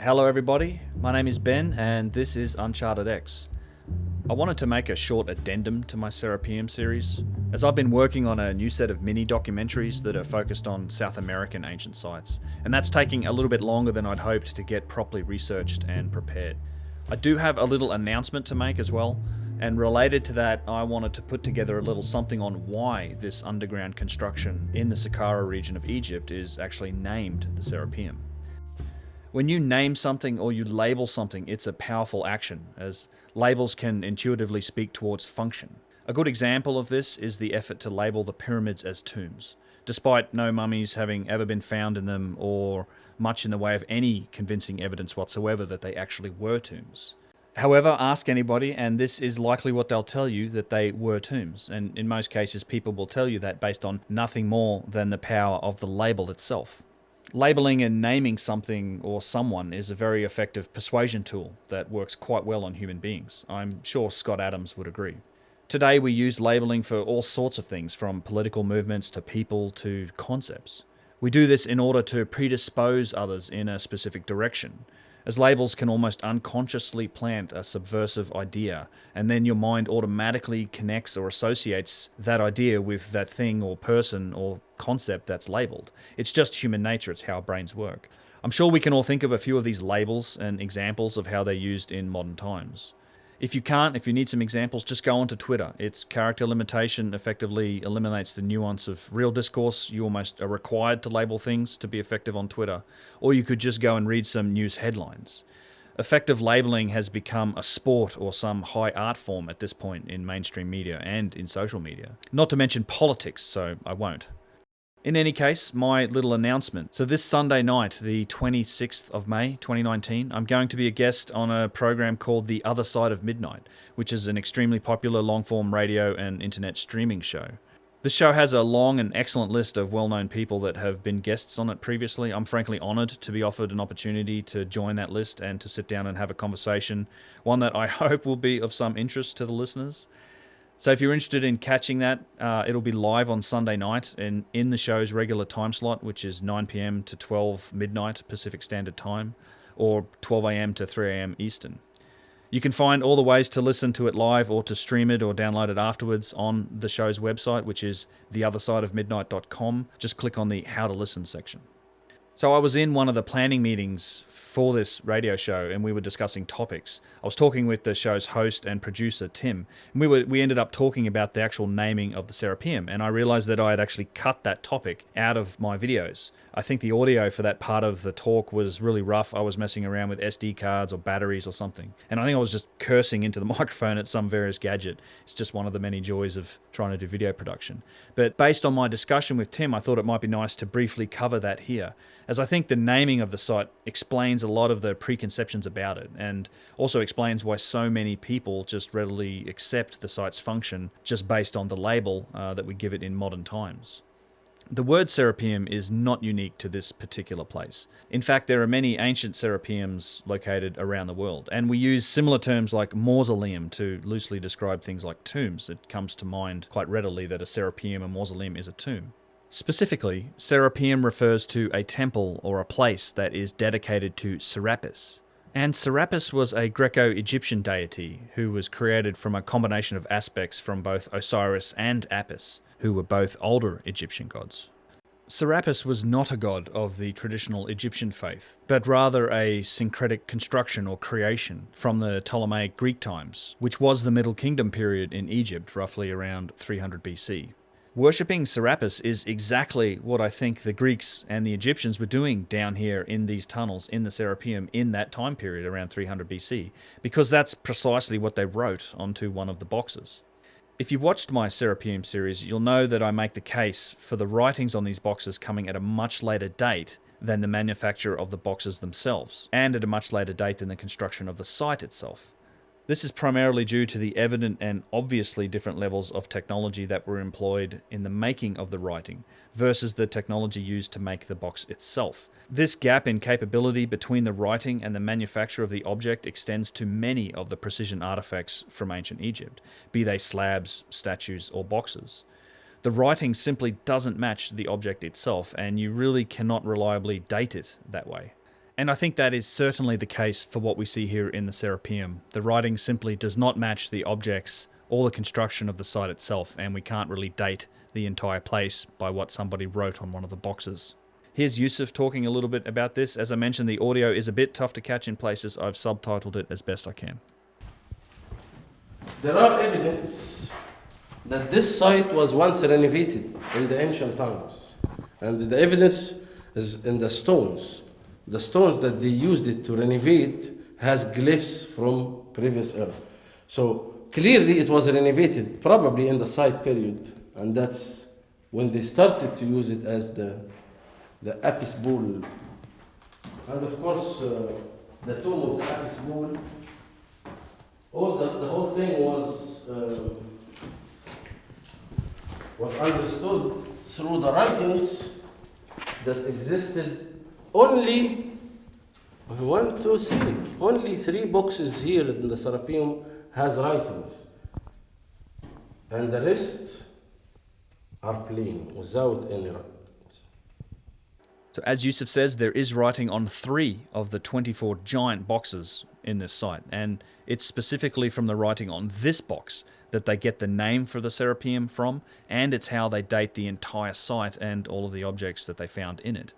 Hello everybody, my name is Ben and this is Uncharted X. I wanted to make a short addendum to my Serapeum series, as I've been working on a new set of mini documentaries that are focused on South American ancient sites, and that's taking a little bit longer than I'd hoped to get properly researched and prepared. I do have a little announcement to make as well, and related to that, I wanted to put together a little something on why this underground construction in the Saqqara region of Egypt is actually named the Serapeum. When you name something or you label something, it's a powerful action, as labels can intuitively speak towards function. A good example of this is the effort to label the pyramids as tombs, despite no mummies having ever been found in them or much in the way of any convincing evidence whatsoever that they actually were tombs. However, ask anybody, and this is likely what they'll tell you, that they were tombs, and in most cases people will tell you that based on nothing more than the power of the label itself. Labeling and naming something or someone is a very effective persuasion tool that works quite well on human beings. I'm sure Scott Adams would agree. Today we use labeling for all sorts of things, from political movements to people to concepts. We do this in order to predispose others in a specific direction, as labels can almost unconsciously plant a subversive idea, and then your mind automatically connects or associates that idea with that thing or person or concept that's labeled. It's just human nature, it's how our brains work. I'm sure we can all think of a few of these labels and examples of how they're used in modern times. If you need some examples, just go onto Twitter. Its character limitation effectively eliminates the nuance of real discourse. You almost are required to label things to be effective on Twitter. Or you could just go and read some news headlines. Effective labeling has become a sport or some high art form at this point in mainstream media and in social media. Not to mention politics, so I won't. In any case, my little announcement. So this Sunday night, the 26th of May, 2019, I'm going to be a guest on a program called The Other Side of Midnight, which is an extremely popular long-form radio and internet streaming show. This show has a long and excellent list of well-known people that have been guests on it previously. I'm frankly honoured to be offered an opportunity to join that list and to sit down and have a conversation, one that I hope will be of some interest to the listeners. So if you're interested in catching that, it'll be live on Sunday night and in the show's regular time slot, which is 9 p.m. to 12 midnight Pacific Standard Time, or 12 a.m. to 3 a.m. Eastern. You can find all the ways to listen to it live or to stream it or download it afterwards on the show's website, which is theothersideofmidnight.com. Just click on the How to Listen section. So I was in one of the planning meetings for this radio show and we were discussing topics. I was talking with the show's host and producer, Tim, and we ended up talking about the actual naming of the Serapeum, and I realized that I had actually cut that topic out of my videos. I think the audio for that part of the talk was really rough. I was messing around with SD cards or batteries or something, and I think I was just cursing into the microphone at some various gadget. It's just one of the many joys of trying to do video production. But based on my discussion with Tim, I thought it might be nice to briefly cover that here, as I think the naming of the site explains a lot of the preconceptions about it, and also explains why so many people just readily accept the site's function just based on the label that we give it in modern times. The word Serapeum is not unique to this particular place. In fact, there are many ancient Serapeums located around the world, and we use similar terms like mausoleum to loosely describe things like tombs. It comes to mind quite readily that a Serapeum, a mausoleum, is a tomb. Specifically, Serapeum refers to a temple or a place that is dedicated to Serapis. And Serapis was a Greco-Egyptian deity who was created from a combination of aspects from both Osiris and Apis, who were both older Egyptian gods. Serapis was not a god of the traditional Egyptian faith, but rather a syncretic construction or creation from the Ptolemaic Greek times, which was the Middle Kingdom period in Egypt, roughly around 300 BC. Worshipping Serapis is exactly what I think the Greeks and the Egyptians were doing down here in these tunnels in the Serapeum in that time period around 300 BC, because that's precisely what they wrote onto one of the boxes. If you watched my Serapeum series, you'll know that I make the case for the writings on these boxes coming at a much later date than the manufacture of the boxes themselves, and at a much later date than the construction of the site itself. This is primarily due to the evident and obviously different levels of technology that were employed in the making of the writing versus the technology used to make the box itself. This gap in capability between the writing and the manufacture of the object extends to many of the precision artifacts from ancient Egypt, be they slabs, statues, or boxes. The writing simply doesn't match the object itself, and you really cannot reliably date it that way. And I think that is certainly the case for what we see here in the Serapeum. The writing simply does not match the objects or the construction of the site itself, and we can't really date the entire place by what somebody wrote on one of the boxes. Here's Yusuf talking a little bit about this. As I mentioned, the audio is a bit tough to catch in places. I've subtitled it as best I can. There are evidence that this site was once renovated in the ancient times. And the evidence is in the stones. The stones that they used it to renovate has glyphs from previous era. So clearly it was renovated probably in the site period, and that's when they started to use it as the Apis bull. And of course the tomb of the Apis bull, the whole thing was understood through the writings that existed. Only only 3 boxes here in the Serapeum has writings, and the rest are plain, without any writings. So as Yusuf says, there is writing on 3 of the 24 giant boxes in this site, and it's specifically from the writing on this box that they get the name for the Serapeum from, and it's how they date the entire site and all of the objects that they found in it.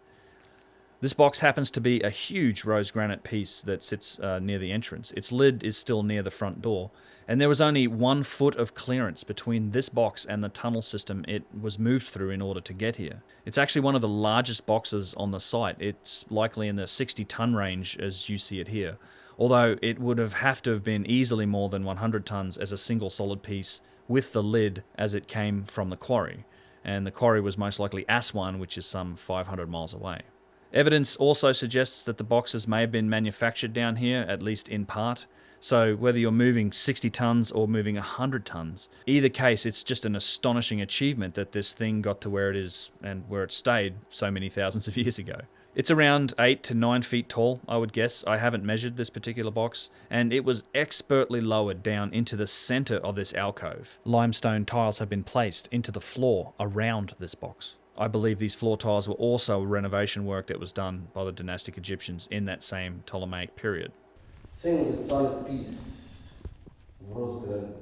This box happens to be a huge rose granite piece that sits near the entrance. Its lid is still near the front door, and there was only 1 foot of clearance between this box and the tunnel system it was moved through in order to get here. It's actually one of the largest boxes on the site. It's likely in the 60-ton range as you see it here, although it would have to have been easily more than 100 tons as a single solid piece with the lid as it came from the quarry, and the quarry was most likely Aswan, which is some 500 miles away. Evidence also suggests that the boxes may have been manufactured down here, at least in part. So whether you're moving 60 tons or moving 100 tons, either case, it's just an astonishing achievement that this thing got to where it is and where it stayed so many thousands of years ago. It's around 8 to 9 feet tall, I would guess. I haven't measured this particular box, and it was expertly lowered down into the center of this alcove. Limestone tiles have been placed into the floor around this box. I believe these floor tiles were also renovation work that was done by the dynastic Egyptians in that same Ptolemaic period. Single solid piece of rose granite,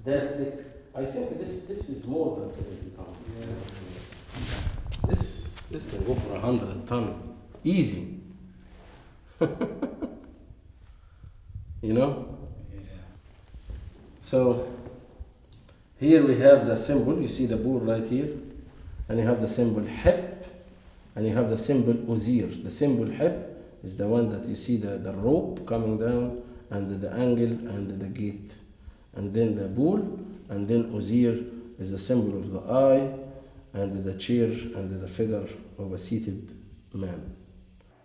that thick. I think this is more than 70 tons. Yeah. This can go for 100 tons, easy. You know? Yeah. So here we have the symbol. You see the bull right here. And you have the symbol hip, and you have the symbol Uzir. The symbol hip is the one that you see the rope coming down, and the angle, and the gate. And then the bull, and then Uzir is the symbol of the eye, and the chair, and the figure of a seated man.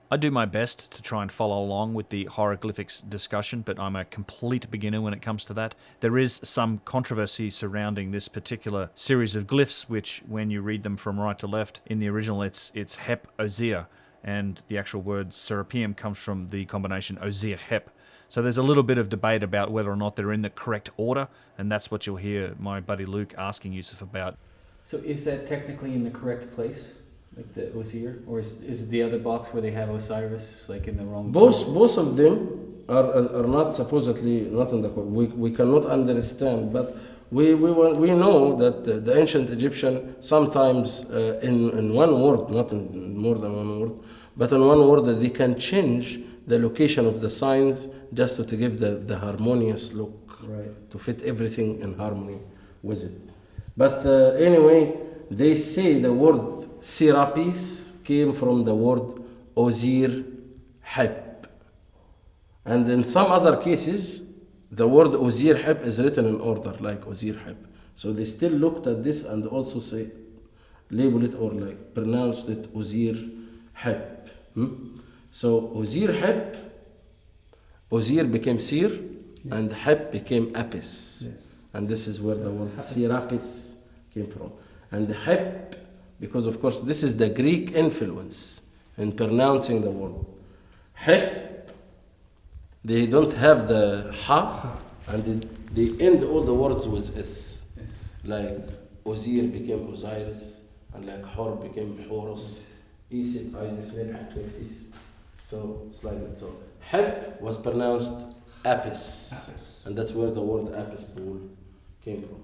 I do my best to try and follow along with the hieroglyphics discussion, but I'm a complete beginner when it comes to that. There is some controversy surrounding this particular series of glyphs, which when you read them from right to left, in the original it's Hep Ozir, and the actual word Serapeum comes from the combination Ozir Hep. So there's a little bit of debate about whether or not they're in the correct order, and that's what you'll hear my buddy Luke asking Yusuf about. So is that technically in the correct place? Like the Osir, or is it the other box where they have Osiris, like in the wrong? Both of them are not supposedly not in the. We cannot understand, but we know that the ancient Egyptian sometimes in one word, not in more than one word, but in one word they can change the location of the signs just to give the harmonious look, right, to fit everything in harmony with it. But anyway, they say the word serapis came from the word Ozir Hep. And in some other cases, the word Ozir Hep is written in order, like Ozir Hep. So they still looked at this and also label it or like pronounced it Ozir Hep. So Ozir Hep, Ozir became Sir, and Hep became Apis. Yes. And this is where the word Serapis came from. And Hep, because of course this is the Greek influence in pronouncing the word. Hep, they don't have the Ha, and they end all the words with S. Yes. Like Ozir became Osiris, and like Hor became Horus. Isis, Isis, So it's like that. So Hep was pronounced Apis. And that's where the word Apis pool came from.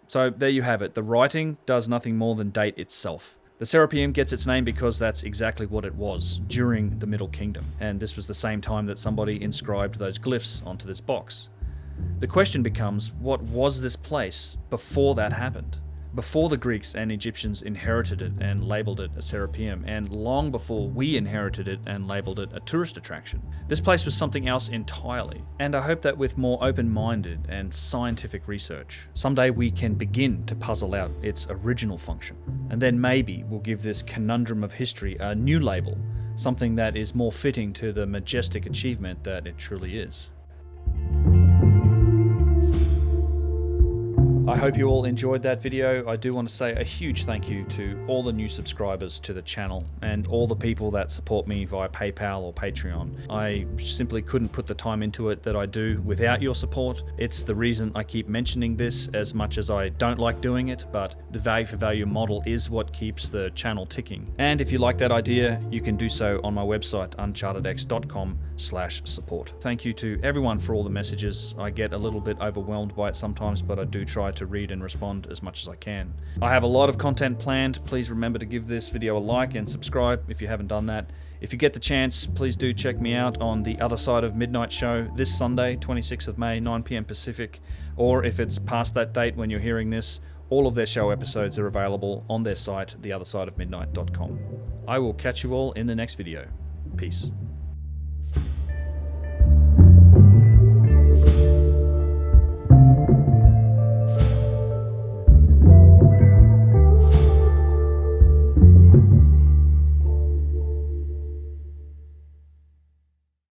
So there you have it. The writing does nothing more than date itself. The Serapeum gets its name because that's exactly what it was during the Middle Kingdom, and this was the same time that somebody inscribed those glyphs onto this box. The question becomes, what was this place before that happened? Before the Greeks and Egyptians inherited it and labelled it a Serapeum, and long before we inherited it and labelled it a tourist attraction. This place was something else entirely, and I hope that with more open-minded and scientific research, someday we can begin to puzzle out its original function, and then maybe we'll give this conundrum of history a new label, something that is more fitting to the majestic achievement that it truly is. I hope you all enjoyed that video. I do want to say a huge thank you to all the new subscribers to the channel and all the people that support me via PayPal or Patreon. I simply couldn't put the time into it that I do without your support. It's the reason I keep mentioning this, as much as I don't like doing it, but the value for value model is what keeps the channel ticking. And if you like that idea, you can do so on my website, unchartedx.com/support. Thank you to everyone for all the messages. I get a little bit overwhelmed by it sometimes, but I do try to read and respond as much as I can. I have a lot of content planned. Please remember to give this video a like and subscribe if you haven't done that. If you get the chance, please do check me out on the Other Side of Midnight show this Sunday, 26th of May, 9 p.m. Pacific, or if it's past that date when you're hearing this, all of their show episodes are available on their site, theothersideofmidnight.com. I will catch you all in the next video. Peace.